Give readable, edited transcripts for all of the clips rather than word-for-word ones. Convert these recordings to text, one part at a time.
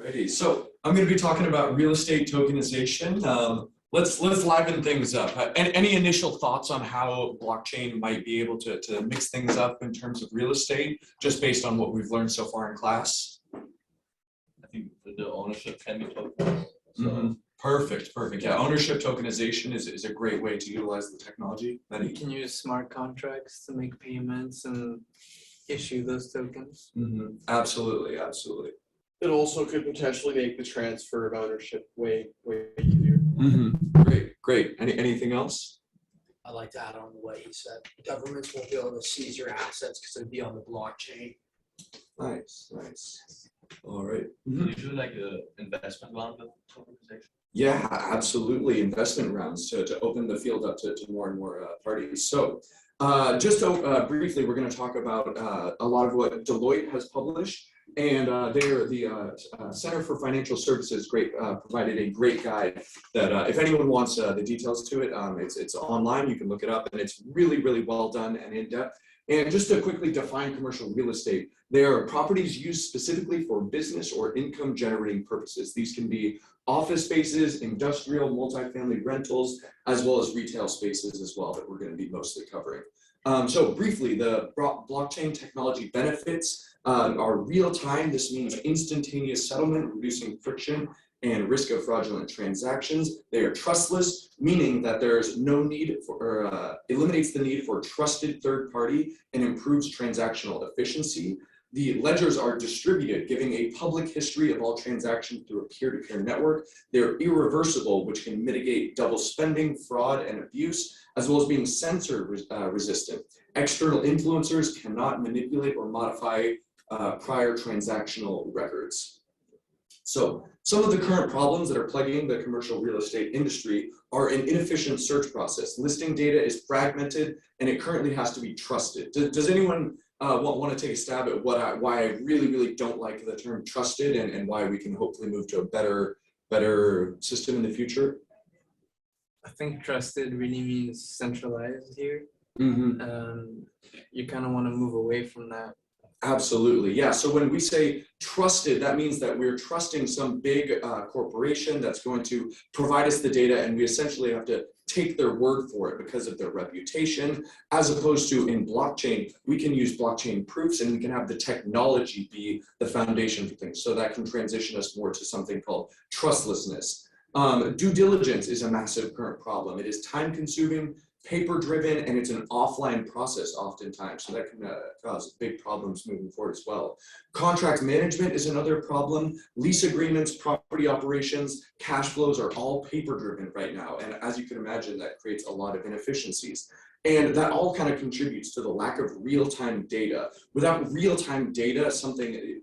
Alrighty, so I'm going to be talking about real estate tokenization. Let's liven things up. Any initial thoughts on how blockchain might be able to mix things up in terms of real estate, just based on what we've learned so far in class? I think the ownership can be tokenized. So. Perfect. Yeah, ownership tokenization is a great way to utilize the technology. You can use smart contracts to make payments and issue those tokens. Absolutely. It also could potentially make the transfer of ownership way easier. Great. Anything else? I'd like to add on to what he said. Governments won't be able to seize your assets because it'd be on the blockchain. Nice. All right. Can you do like an investment round of tokenization? Yeah, absolutely. Investment rounds to open the field up to more and more parties. So just briefly, we're going to talk about a lot of what Deloitte has published. And they're the Center for Financial Services provided a great guide that if anyone wants the details to it, it's online. You can look it up, and it's really well done and in depth. And just to quickly define commercial real estate, they are properties used specifically for business or income generating purposes. These can be office spaces, industrial, multifamily rentals, as well as retail spaces as well that we're going to be mostly covering. So briefly, the blockchain technology benefits are real time. This means instantaneous settlement, reducing friction and risk of fraudulent transactions. They are trustless, meaning that there's no need for, eliminates the need for a trusted third party and improves transactional efficiency. The ledgers are distributed, giving a public history of all transactions through a peer-to-peer network. They're irreversible, which can mitigate double spending, fraud, and abuse, as well as being censor resistant. External influencers cannot manipulate or modify prior transactional records. So some of the current problems that are plaguing the commercial real estate industry are an inefficient search process. Listing data is fragmented, and it currently has to be trusted. Does anyone want to take a stab at why I really don't like the term trusted, and why we can hopefully move to a better system in the future? I think trusted really means centralized here. You kind of want to move away from that. Absolutely, yeah. So when we say trusted, that means that we're trusting some big corporation that's going to provide us the data, and we essentially have to take their word for it because of their reputation, as opposed to in blockchain, we can use blockchain proofs and we can have the technology be the foundation for things. So that can transition us more to something called trustlessness. Due diligence is a massive current problem. It is time consuming, paper driven, and it's an offline process oftentimes, so that can cause big problems moving forward as well. Contract management is another problem. Lease agreements, property operations, cash flows are all paper driven right now, and as you can imagine, that creates a lot of inefficiencies. And that all kind of contributes to the lack of real-time data. Without real-time data,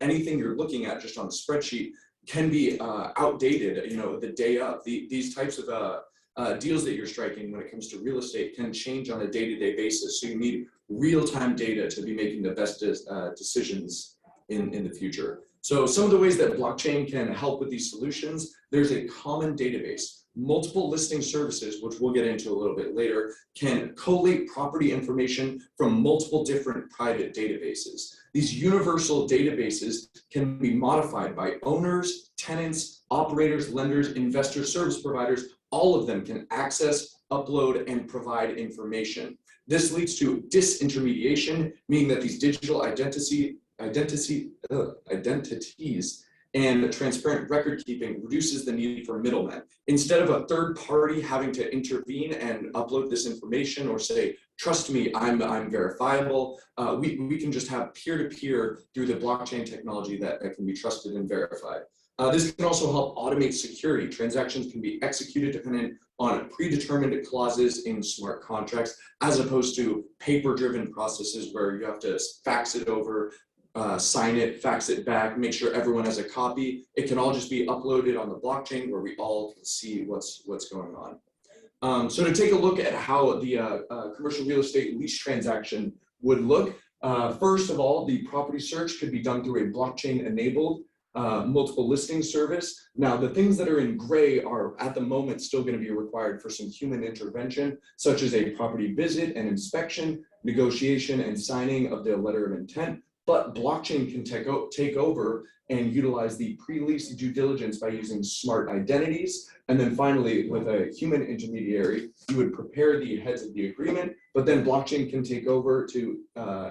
anything you're looking at just on a spreadsheet can be outdated, the day of. These types of deals that you're striking when it comes to real estate can change on a day-to-day basis. So you need real-time data to be making the best decisions in the future. So some of the ways that blockchain can help with these solutions, there's a common database. Multiple listing services, which we'll get into a little bit later, can collate property information from multiple different private databases. These universal databases can be modified by owners, tenants, operators, lenders, investors, service providers. All of them can access, upload, and provide information. This leads to disintermediation, meaning that these digital identities and transparent record keeping reduces the need for middlemen. Instead of a third party having to intervene and upload this information or say, trust me, I'm verifiable, we can just have peer-to-peer through the blockchain technology that can be trusted and verified. This can also help automate security. Transactions can be executed dependent on predetermined clauses in smart contracts, as opposed to paper-driven processes where you have to fax it over, sign it, fax it back, make sure everyone has a copy. It can all just be uploaded on the blockchain where we all can see what's going on. So to take a look at how the commercial real estate lease transaction would look, first of all, the property search could be done through a blockchain-enabled multiple listing service. Now, the things that are in gray are at the moment still going to be required for some human intervention, such as a property visit and inspection, negotiation and signing of the letter of intent, but blockchain can take over and utilize the pre-lease due diligence by using smart identities. And then finally, with a human intermediary, you would prepare the heads of the agreement, but then blockchain can take over to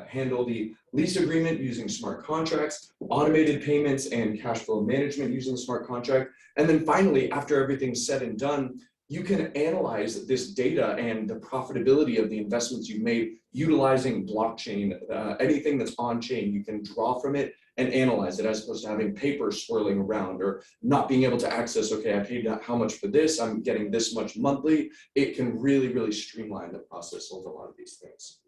handle the lease agreement using smart contracts, automated payments and cash flow management using smart contract. And then finally, after everything's said and done, you can analyze this data and the profitability of the investments you've made utilizing blockchain. Anything that's on chain, you can draw from it and analyze it, as opposed to having paper swirling around or not being able to access, okay, I paid how much for this, I'm getting this much monthly. It can really, really streamline the process of a lot of these things.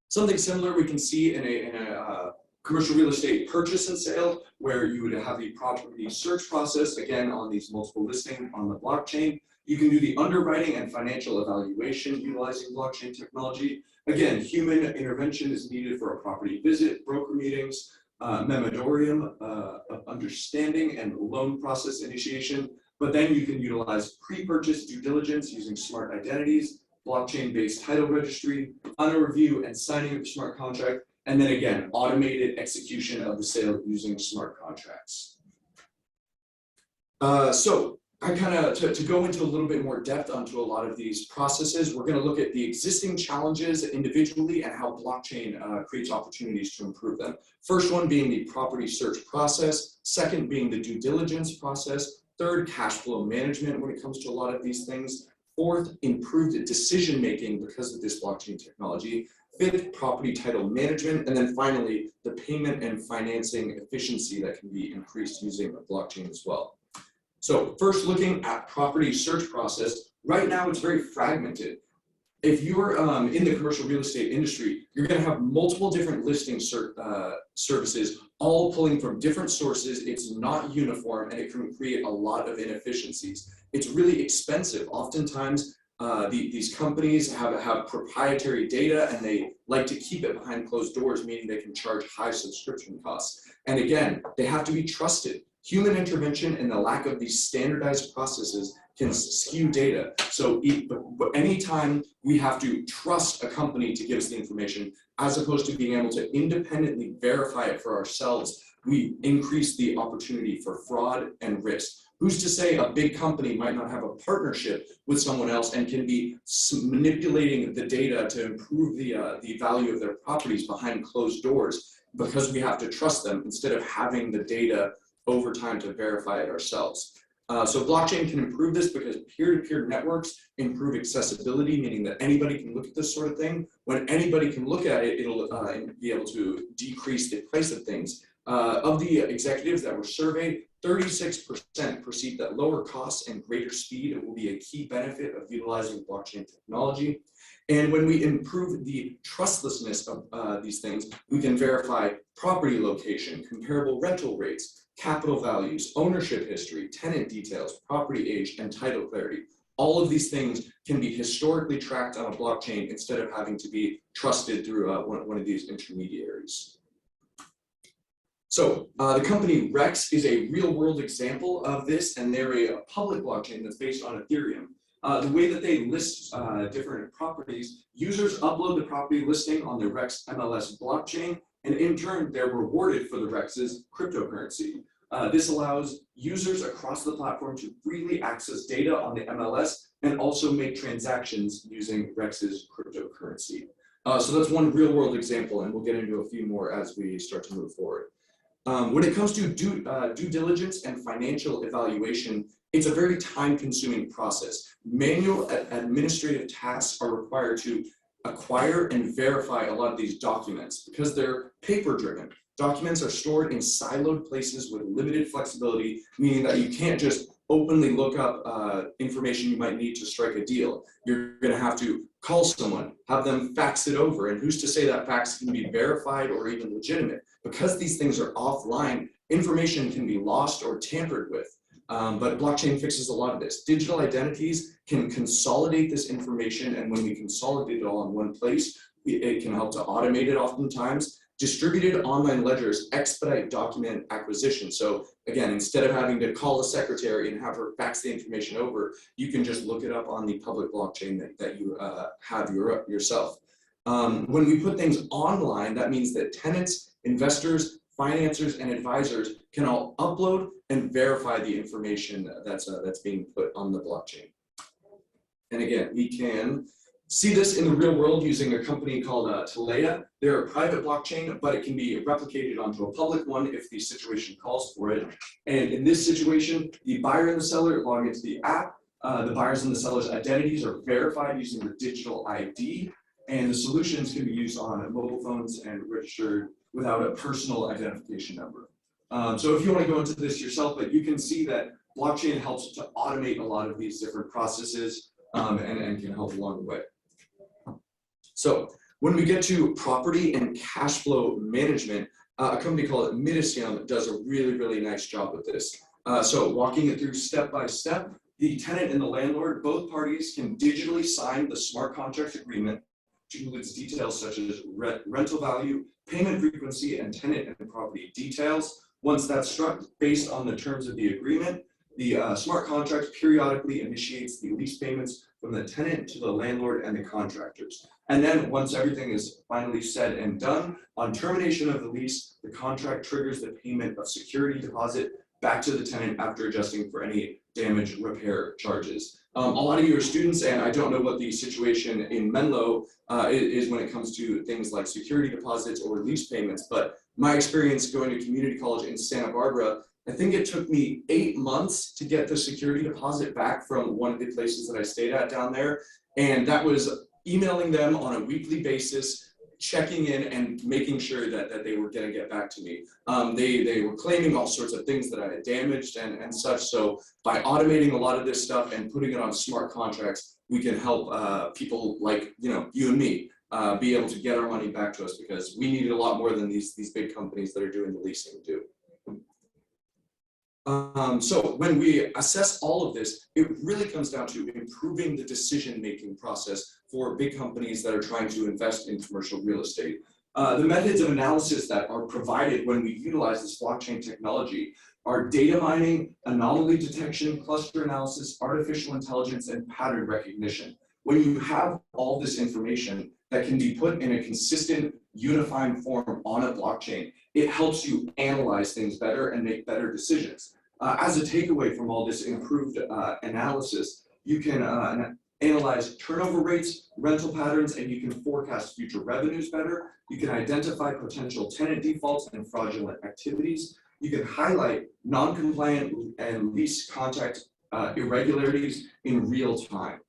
Something similar we can see in a commercial real estate purchase and sale, where you would have the property search process, again, on these multiple listings on the blockchain. You can do the underwriting and financial evaluation utilizing blockchain technology. Again, human intervention is needed for a property visit, broker meetings, memorandum of understanding and loan process initiation. But then you can utilize pre-purchase due diligence using smart identities, blockchain-based title registry, final review and signing of a smart contract, and then again, automated execution of the sale using smart contracts. So I kind of, to go into a little bit more depth onto a lot of these processes, we're going to look at the existing challenges individually and how blockchain creates opportunities to improve them. First one being the property search process, second being the due diligence process, third, cash flow management when it comes to a lot of these things, fourth, improved decision-making because of this blockchain technology, fifth, property title management, and then finally, the payment and financing efficiency that can be increased using a blockchain as well. So first, looking at property search process, right now it's very fragmented. If you're in the commercial real estate industry, you're going to have multiple different listing services, all pulling from different sources. It's not uniform, and it can create a lot of inefficiencies. It's really expensive. Oftentimes, these companies have proprietary data, and they like to keep it behind closed doors, meaning they can charge high subscription costs. And again, they have to be trusted. Human intervention and the lack of these standardized processes can skew data. So anytime we have to trust a company to give us the information, as opposed to being able to independently verify it for ourselves, we increase the opportunity for fraud and risk. Who's to say a big company might not have a partnership with someone else and can be manipulating the data to improve the value of their properties behind closed doors, because we have to trust them instead of having the data over time to verify it ourselves. So blockchain can improve this because peer-to-peer networks improve accessibility, meaning that anybody can look at this sort of thing. When anybody can look at it, it'll be able to decrease the price of things. Of the executives that were surveyed, 36% perceive that lower costs and greater speed will be a key benefit of utilizing blockchain technology. And when we improve the trustlessness of these things, we can verify property location, comparable rental rates, capital values, ownership history, tenant details, property age, and title clarity. All of these things can be historically tracked on a blockchain instead of having to be trusted through one of these intermediaries. So the company Rex is a real-world example of this, and they're a public blockchain that's based on Ethereum. The way that they list different properties, users upload the property listing on the Rex MLS blockchain, and in turn, they're rewarded for the Rex's cryptocurrency. This allows users across the platform to freely access data on the MLS and also make transactions using Rex's cryptocurrency. So that's one real-world example, and we'll get into a few more as we start to move forward. When it comes to due diligence and financial evaluation, it's a very time-consuming process. Manual administrative tasks are required to acquire and verify a lot of these documents because they're paper-driven. Documents are stored in siloed places with limited flexibility, meaning that you can't just openly look up information you might need to strike a deal. You're going to have to call someone, have them fax it over, and who's to say that fax can be verified or even legitimate? Because these things are offline, information can be lost or tampered with. But blockchain fixes a lot of this. Digital identities can consolidate this information, and when we consolidate it all in one place, it can help to automate it oftentimes. Distributed online ledgers expedite document acquisition. So again, instead of having to call a secretary and have her fax the information over, you can just look it up on the public blockchain that you have yourself. When we put things online, that means that tenants, investors, financiers, and advisors can all upload and verify the information that's being put on the blockchain. And again, we can see this in the real world using a company called Telea. They're a private blockchain, but it can be replicated onto a public one if the situation calls for it. And in this situation, the buyer and the seller log into the app. The buyers and the sellers' identities are verified using the digital ID, and the solutions can be used on mobile phones and registered without a personal identification number. So if you want to go into this yourself, but you can see that blockchain helps to automate a lot of these different processes and can help along the way. So when we get to property and cash flow management, a company called Midisium does a really, really nice job with this. So walking it through step by step, the tenant and the landlord, both parties can digitally sign the smart contract agreement, which includes details such as rental value, payment frequency, and tenant and property details. Once that's struck based on the terms of the agreement, the smart contract periodically initiates the lease payments from the tenant to the landlord and the contractors. And then once everything is finally said and done, on termination of the lease, the contract triggers the payment of security deposit back to the tenant after adjusting for any damage repair charges. A lot of you are students, and I don't know what the situation in Menlo is when it comes to things like security deposits or lease payments, but my experience going to community college in Santa Barbara, I think it took me 8 months to get the security deposit back from one of the places that I stayed at down there. And that was emailing them on a weekly basis, checking in and making sure that they were going to get back to me. They were claiming all sorts of things that I had damaged and such. So by automating a lot of this stuff and putting it on smart contracts, we can help people like you and me be able to get our money back to us, because we need a lot more than these big companies that are doing the leasing do. So when we assess all of this, it really comes down to improving the decision-making process for big companies that are trying to invest in commercial real estate. The methods of analysis that are provided when we utilize this blockchain technology are data mining, anomaly detection, cluster analysis, artificial intelligence, and pattern recognition. When you have all this information that can be put in a consistent, unifying form on a blockchain, it helps you analyze things better and make better decisions. As a takeaway from all this improved analysis, you can analyze turnover rates, rental patterns, and you can forecast future revenues better. You can identify potential tenant defaults and fraudulent activities. You can highlight non-compliant and lease contract irregularities in real time.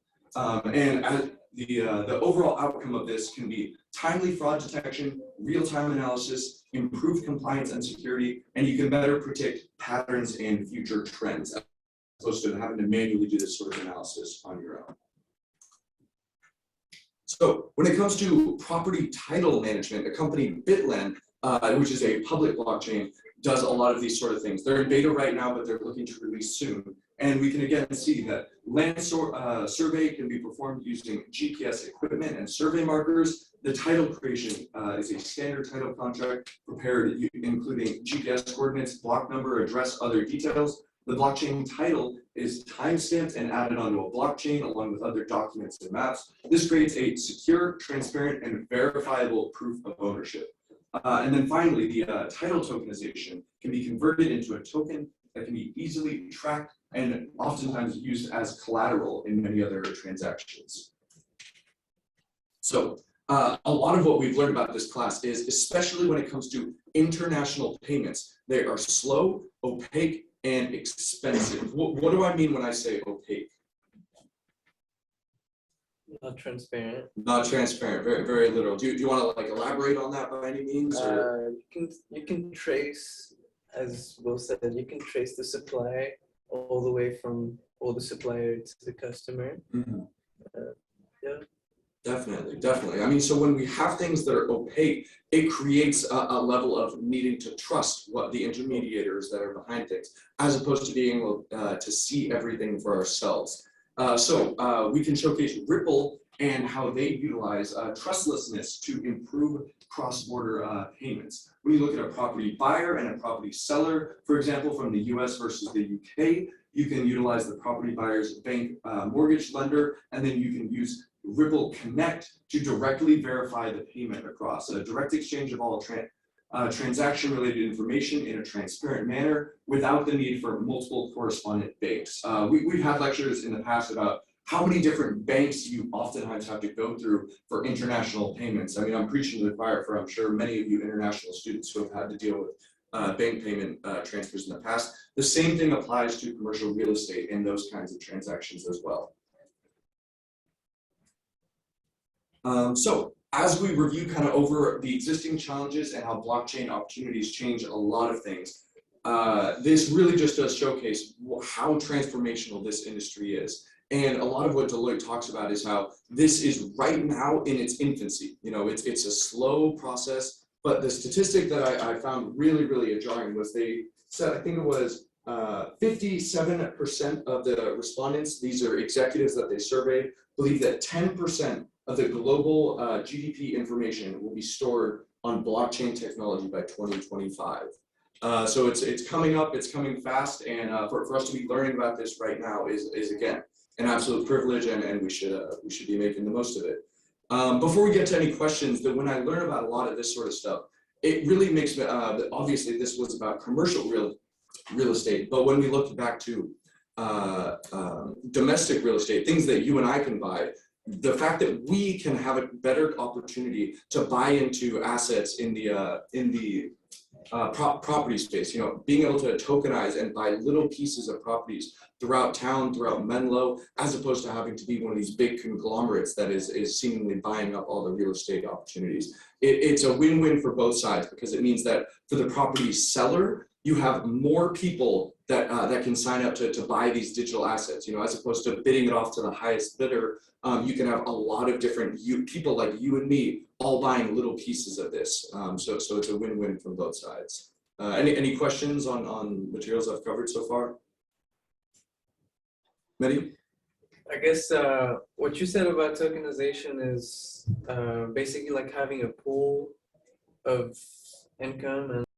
The overall outcome of this can be timely fraud detection, real-time analysis, improved compliance and security, and you can better predict patterns in future trends, as opposed to having to manually do this sort of analysis on your own. So when it comes to property title management, a company, Bitlen, which is a public blockchain, does a lot of these sort of things. They're in beta right now, but they're looking to release soon. And we can again see that land survey can be performed using GPS equipment and survey markers. The title creation is a standard title contract prepared including GPS coordinates, block number, address, other details. The blockchain title is timestamped and added onto a blockchain along with other documents and maps. This creates a secure, transparent, and verifiable proof of ownership. And then finally, the title tokenization can be converted into a token that can be easily tracked and oftentimes used as collateral in many other transactions. So a lot of what we've learned about this class is, especially when it comes to international payments, they are slow, opaque, and expensive. What do I mean when I say opaque? Not transparent. Not transparent, very, very little. Do you want to like elaborate on that by any means? Or? You can trace, as Will said, you can trace the supply all the way from the supplier to the customer. Mm-hmm. Yeah. Definitely. I mean, so when we have things that are opaque, it creates a level of needing to trust what the intermediators that are behind things, as opposed to being able to see everything for ourselves. So we can showcase Ripple and how they utilize trustlessness to improve cross-border payments. When you look at a property buyer and a property seller, for example, from the US versus the UK, you can utilize the property buyer's bank mortgage lender, and then you can use Ripple Connect to directly verify the payment across a direct exchange of all transaction-related information in a transparent manner without the need for multiple correspondent banks. We've had lectures in the past about how many different banks you oftentimes have to go through for international payments. I mean, I'm preaching to the choir for, I'm sure, many of you international students who have had to deal with bank payment transfers in the past. The same thing applies to commercial real estate and those kinds of transactions as well. So as we review kind of over the existing challenges and how blockchain opportunities change a lot of things, this really just does showcase how transformational this industry is. And a lot of what Deloitte talks about is how this is right now in its infancy. You know, it's a slow process, but the statistic that I found really jarring was they said, I think it was 57% of the respondents, these are executives that they surveyed, believe that 10% of the global GDP information will be stored on blockchain technology by 2025. So it's coming up, it's coming fast, and for us to be learning about this right now is again an absolute privilege, and we should be making the most of it. Before we get to any questions, that when I learn about a lot of this sort of stuff, it really makes me obviously this was about commercial real estate, but when we look back to domestic real estate, things that you and I can buy, the fact that we can have a better opportunity to buy into assets in the property space, you know, being able to tokenize and buy little pieces of properties throughout town, throughout Menlo, as opposed to having to be one of these big conglomerates that is seemingly buying up all the real estate opportunities. It's a win-win for both sides, because it means that for the property seller, you have more people that can sign up to buy these digital assets, you know, as opposed to bidding it off to the highest bidder. You can have a lot of different people like you and me all buying little pieces of this. So it's a win-win from both sides. Any questions on materials I've covered so far? Mehdi? I guess what you said about tokenization is basically like having a pool of income, and